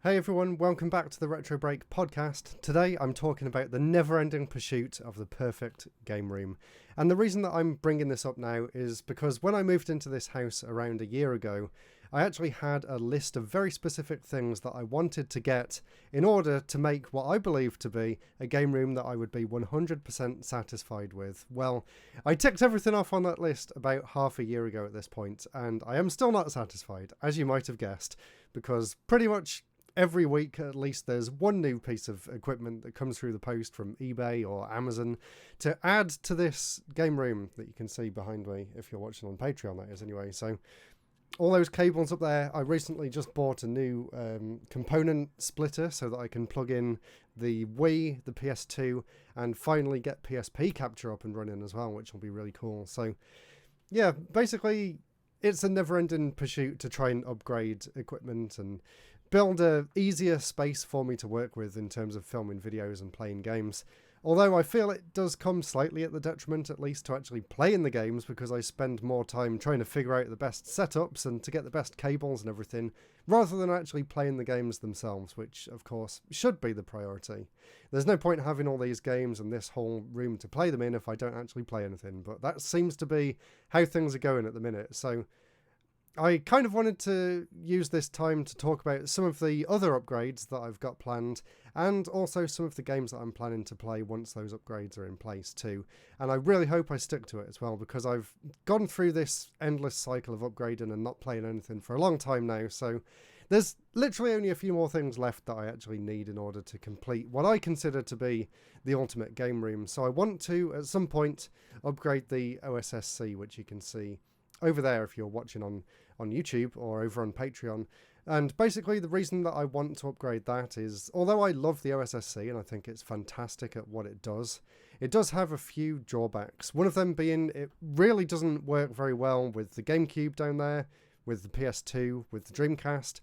Hey everyone, welcome back to the RetroBreak Podcast. Today I'm talking about the never-ending pursuit of the perfect game room. And the reason that I'm bringing this up now is because when I moved into this house around a year ago, I actually had a list of very specific things that I wanted to get in order to make what I believe to be a game room that I would be 100% satisfied with. Well, I ticked everything off on that list about half a year ago at this point, and I am still not satisfied, as you might have guessed, because pretty much every week, at least, there's one new piece of equipment that comes through the post from eBay or Amazon to add to this game room that you can see behind me if you're watching on Patreon, that is, anyway. So all those cables up there, I recently just bought a new component splitter so that I can plug in the Wii, the PS2, and finally get PSP capture up and running as well, which will be really cool. So yeah, basically it's a never-ending pursuit to try and upgrade equipment and build a easier space for me to work with in terms of filming videos and playing games. Although I feel it does come slightly at the detriment, at least, to actually playing the games, because I spend more time trying to figure out the best setups and to get the best cables and everything, rather than actually playing the games themselves, which, of course, should be the priority. There's no point having all these games and this whole room to play them in if I don't actually play anything, but that seems to be how things are going at the minute, so I kind of wanted to use this time to talk about some of the other upgrades that I've got planned, and also some of the games that I'm planning to play once those upgrades are in place too. And I really hope I stick to it as well, because I've gone through this endless cycle of upgrading and not playing anything for a long time now, so there's literally only a few more things left that I actually need in order to complete what I consider to be the ultimate game room. So I want to, at some point, upgrade the OSSC, which you can see over there if you're watching on YouTube or over on Patreon. And basically the reason that I want to upgrade that is, although I love the OSSC and I think it's fantastic at what it does have a few drawbacks. One of them being it really doesn't work very well with the GameCube down there, with the PS2, with the Dreamcast.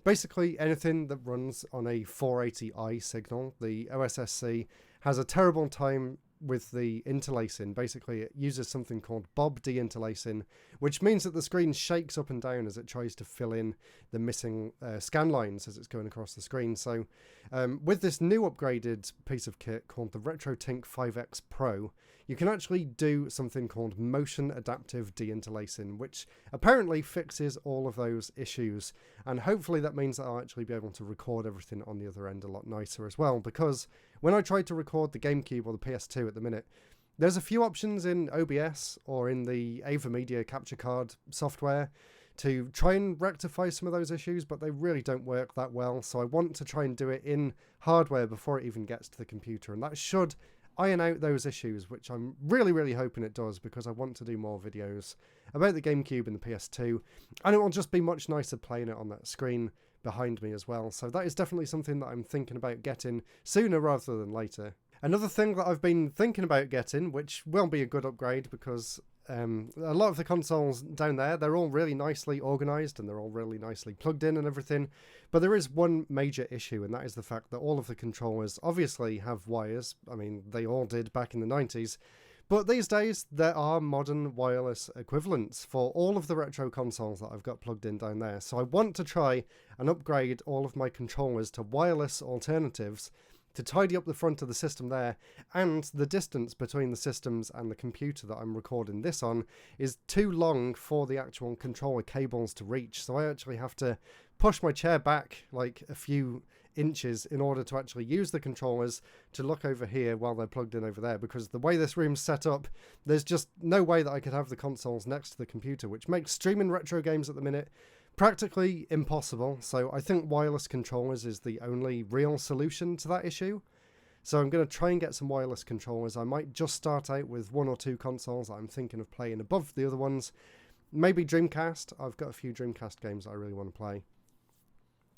Basically anything that runs on a 480i signal, the OSSC has a terrible time with the interlacing. Basically it uses something called Bob deinterlacing, which means that the screen shakes up and down as it tries to fill in the missing scan lines as it's going across the screen. So with this new upgraded piece of kit called the RetroTink 5X Pro, you can actually do something called motion adaptive deinterlacing, which apparently fixes all of those issues, and hopefully that means that I'll actually be able to record everything on the other end a lot nicer as well, because when I tried to record the GameCube or the PS2 at the minute, there's a few options in OBS or in the AVerMedia capture card software to try and rectify some of those issues, but they really don't work that well, so I want to try and do it in hardware before it even gets to the computer, and that should iron out those issues, which I'm really hoping it does, because I want to do more videos about the GameCube and the PS2, and it will just be much nicer playing it on that screen behind me as well. So that is definitely something that I'm thinking about getting sooner rather than later. Another thing that I've been thinking about getting, which will be a good upgrade, because a lot of the consoles down there, they're all really nicely organised and they're all really nicely plugged in and everything, but there is one major issue, and that is the fact that all of the controllers obviously have wires. I mean, they all did back in the 90s, but these days there are modern wireless equivalents for all of the retro consoles that I've got plugged in down there. So I want to try and upgrade all of my controllers to wireless alternatives to tidy up the front of the system there, and the distance between the systems and the computer that I'm recording this on is too long for the actual controller cables to reach, so I actually have to push my chair back like a few inches in order to actually use the controllers to look over here while they're plugged in over there, because the way this room's set up, there's just no way that I could have the consoles next to the computer, which makes streaming retro games at the minute practically impossible. So I think wireless controllers is the only real solution to that issue. So I'm going to try and get some wireless controllers. I might just start out with one or two consoles that I'm thinking of playing above the other ones. Maybe Dreamcast. I've got a few Dreamcast games I really want to play.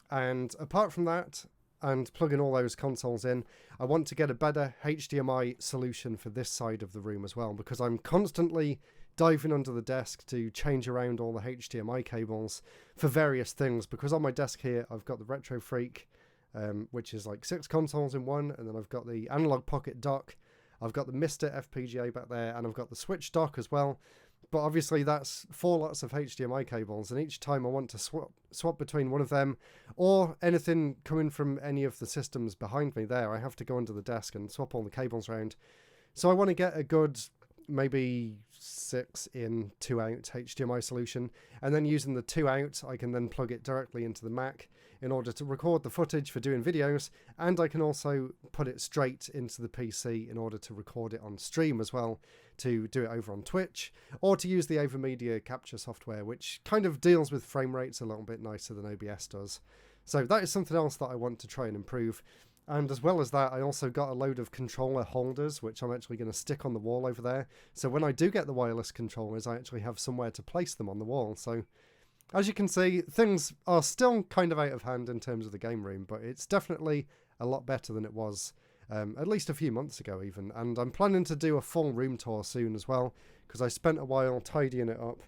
And apart from that, and plugging all those consoles in, I want to get a better HDMI solution for this side of the room as well, because I'm constantly diving under the desk to change around all the HDMI cables for various things, because on my desk here I've got the RetroFreak, which is like 6 consoles in one, and then I've got the Analog Pocket dock, I've got the Mr. FPGA back there, and I've got the Switch dock as well. But obviously that's 4 lots of HDMI cables, and each time I want to swap between one of them or anything coming from any of the systems behind me there, I have to go under the desk and swap all the cables around. So I want to get a good maybe 6 in, 2 out HDMI solution, and then using the 2 out I can then plug it directly into the Mac in order to record the footage for doing videos, and I can also put it straight into the PC in order to record it on stream as well, to do it over on Twitch, or to use the AverMedia capture software, which kind of deals with frame rates a little bit nicer than OBS does. So that is something else that I want to try and improve. And as well as that, I also got a load of controller holders, which I'm actually going to stick on the wall over there. So when I do get the wireless controllers, I actually have somewhere to place them on the wall. So as you can see, things are still kind of out of hand in terms of the game room, but it's definitely a lot better than it was at least a few months ago even. And I'm planning to do a full room tour soon as well, because I spent a while tidying it up.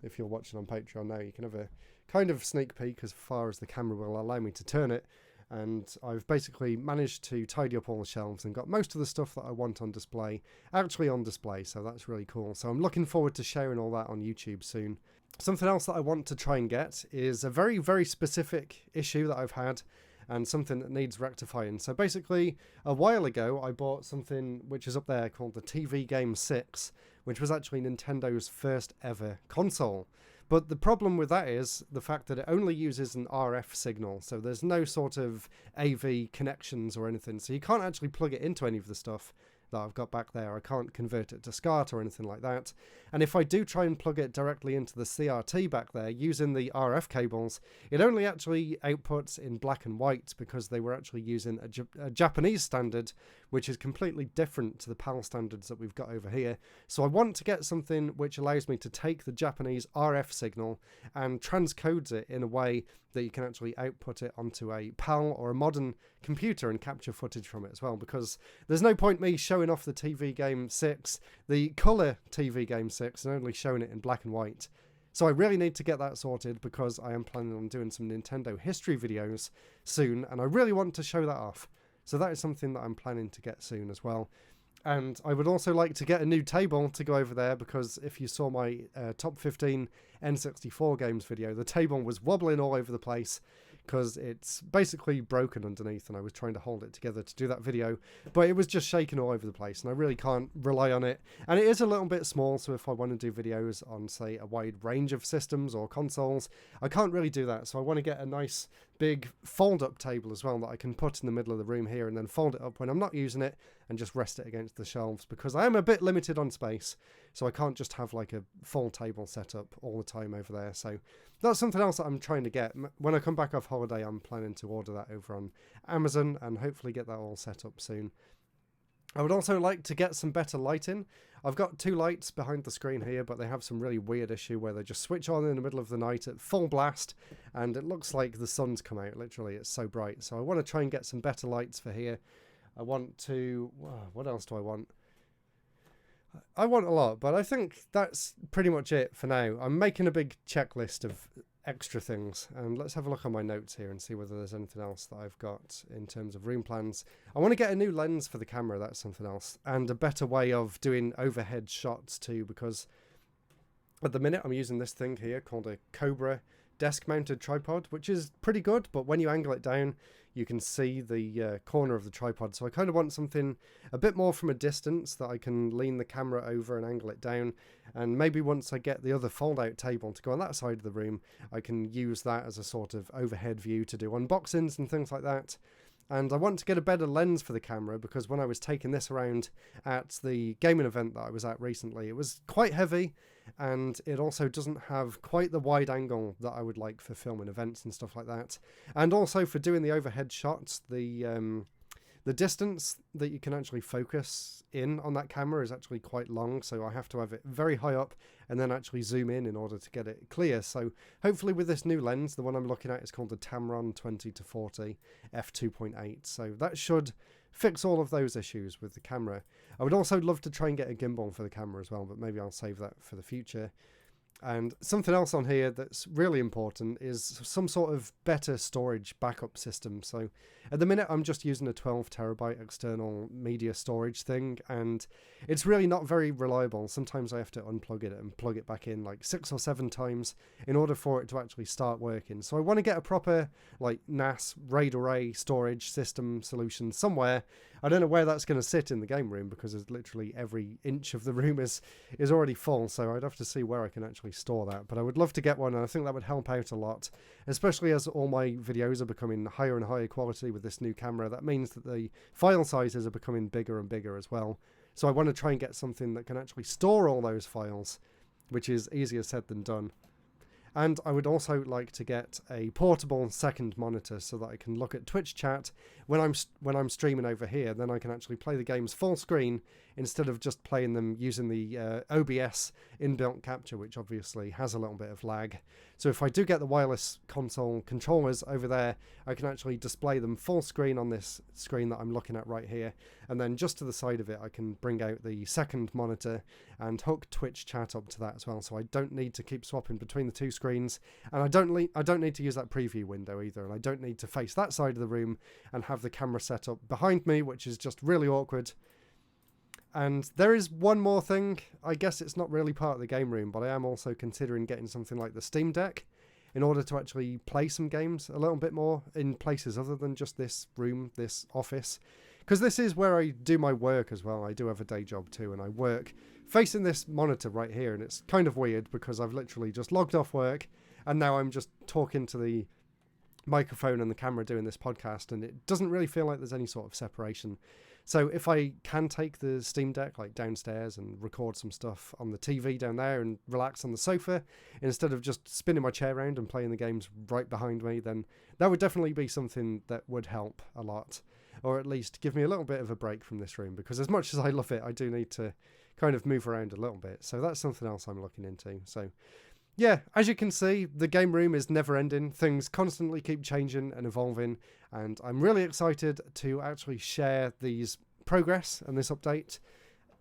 If you're watching on Patreon now, you can have a kind of sneak peek as far as the camera will allow me to turn it. And I've basically managed to tidy up all the shelves and got most of the stuff that I want on display actually on display, so that's really cool. So I'm looking forward to sharing all that on YouTube soon. Something else that I want to try and get is a very, very specific issue that I've had and something that needs rectifying. So basically, a while ago, I bought something which is up there called the TV Game 6, which was actually Nintendo's first ever console. But the problem with that is the fact that it only uses an RF signal, so there's no sort of AV connections or anything, so you can't actually plug it into any of the stuff that I've got back there. I can't convert it to SCART or anything like that. And if I do try and plug it directly into the CRT back there using the RF cables, it only actually outputs in black and white because they were actually using a Japanese standard, which is completely different to the PAL standards that we've got over here. So I want to get something which allows me to take the Japanese RF signal and transcodes it in a way that you can actually output it onto a PAL or a modern computer and capture footage from it as well, because there's no point me showing off the TV Game 6, the colour TV Game 6, and only showing it in black and white. So I really need to get that sorted because I am planning on doing some Nintendo history videos soon, and I really want to show that off. So that is something that I'm planning to get soon as well. And I would also like to get a new table to go over there, because if you saw my top 15 N64 games video, the table was wobbling all over the place because it's basically broken underneath, and I was trying to hold it together to do that video, but it was just shaking all over the place, and I really can't rely on it. And it is a little bit small, so if I want to do videos on, say, a wide range of systems or consoles, I can't really do that. So I want to get a nice big fold-up table as well that I can put in the middle of the room here and then fold it up when I'm not using it and just rest it against the shelves, because I am a bit limited on space, so I can't just have like a full table set up all the time over there. So that's something else that I'm trying to get. When I come back off holiday, I'm planning to order that over on Amazon and hopefully get that all set up soon. I would also like to get some better lighting. I've got 2 lights behind the screen here, but they have some really weird issue where they just switch on in the middle of the night at full blast, and it looks like the sun's come out, literally. It's so bright. So I want to try and get some better lights for here. I want to... what else do I want? I want a lot, but I think that's pretty much it for now. I'm making a big checklist of extra things, and let's have a look on my notes here and see whether there's anything else that I've got in terms of room plans. I want to get a new lens for the camera, that's something else, and a better way of doing overhead shots too, because at the minute I'm using this thing here called a Cobra desk mounted tripod, which is pretty good, but when you angle it down you can see the corner of the tripod, so I kind of want something a bit more from a distance that I can lean the camera over and angle it down, and maybe once I get the other fold out table to go on that side of the room, I can use that as a sort of overhead view to do unboxings and things like that. And I want to get a better lens for the camera, because when I was taking this around at the gaming event that I was at recently, it was quite heavy, and it also doesn't have quite the wide angle that I would like for filming events and stuff like that. And also for doing the overhead shots, the distance that you can actually focus in on that camera is actually quite long, so I have to have it very high up and then actually zoom in order to get it clear. So hopefully with this new lens, the one I'm looking at is called the Tamron 20-40 f2.8, so that should fix all of those issues with the camera. I would also love to try and get a gimbal for the camera as well, but maybe I'll save that for the future. And something else on here that's really important is some sort of better storage backup system. So at the minute, I'm just using a 12 terabyte external media storage thing, and it's really not very reliable. Sometimes I have to unplug it and plug it back in like 6 or 7 times in order for it to actually start working. So I want to get a proper like NAS RAID array storage system solution somewhere. I don't know where that's going to sit in the game room because there's literally every inch of the room is already full. So I'd have to see where I can actually store that. But I would love to get one, and I think that would help out a lot, especially as all my videos are becoming higher and higher quality with this new camera. That means that the file sizes are becoming bigger and bigger as well. So I want to try and get something that can actually store all those files, which is easier said than done. And I would also like to get a portable second monitor so that I can look at Twitch chat when I'm streaming over here. Then I can actually play the games full screen instead of just playing them using the OBS inbuilt capture, which obviously has a little bit of lag. So if I do get the wireless console controllers over there, I can actually display them full screen on this screen that I'm looking at right here. And then just to the side of it, I can bring out the second monitor and hook Twitch chat up to that as well. So I don't need to keep swapping between the two screens. And I don't need to use that preview window either. And I don't need to face that side of the room and have the camera set up behind me, which is just really awkward. And there is one more thing. I guess it's not really part of the game room, but I am also considering getting something like the Steam Deck in order to actually play some games a little bit more in places other than just this room, this office. Because this is where I do my work as well. I do have a day job too, and I work facing this monitor right here. And it's kind of weird because I've literally just logged off work and now I'm just talking to the microphone and the camera doing this podcast, and it doesn't really feel like there's any sort of separation. So if I can take the Steam Deck like downstairs and record some stuff on the TV down there and relax on the sofa instead of just spinning my chair around and playing the games right behind me, then that would definitely be something that would help a lot, or at least give me a little bit of a break from this room, because as much as I love it, I do need to kind of move around a little bit. So that's something else I'm looking into. So yeah, as you can see, the game room is never ending. Things constantly keep changing and evolving, and I'm really excited to actually share these progress and this update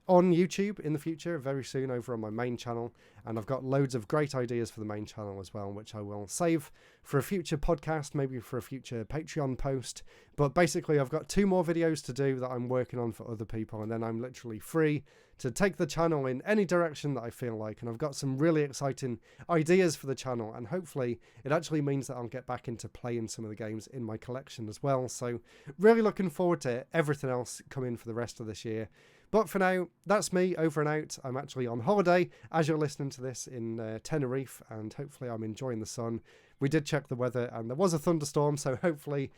on YouTube in the future, very soon over on my main channel. And I've got loads of great ideas for the main channel as well, which I will save for a future podcast, maybe for a future Patreon post. But basically, I've got 2 more videos to do that I'm working on for other people, and then I'm literally free to take the channel in any direction that I feel like. And I've got some really exciting ideas for the channel, and hopefully it actually means that I'll get back into playing some of the games in my collection as well. So really looking forward to everything else coming for the rest of this year. But for now, that's me over and out. I'm actually on holiday as you're listening to this in Tenerife, and hopefully I'm enjoying the sun. We did check the weather and there was a thunderstorm, so hopefully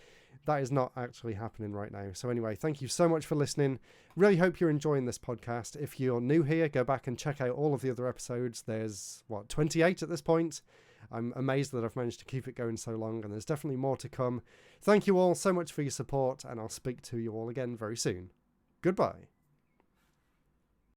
that is not actually happening right now. So anyway, thank you so much for listening. Really hope you're enjoying this podcast. If you're new here, go back and check out all of the other episodes. There's, 28 at this point. I'm amazed that I've managed to keep it going so long, and there's definitely more to come. Thank you all so much for your support, and I'll speak to you all again very soon. Goodbye.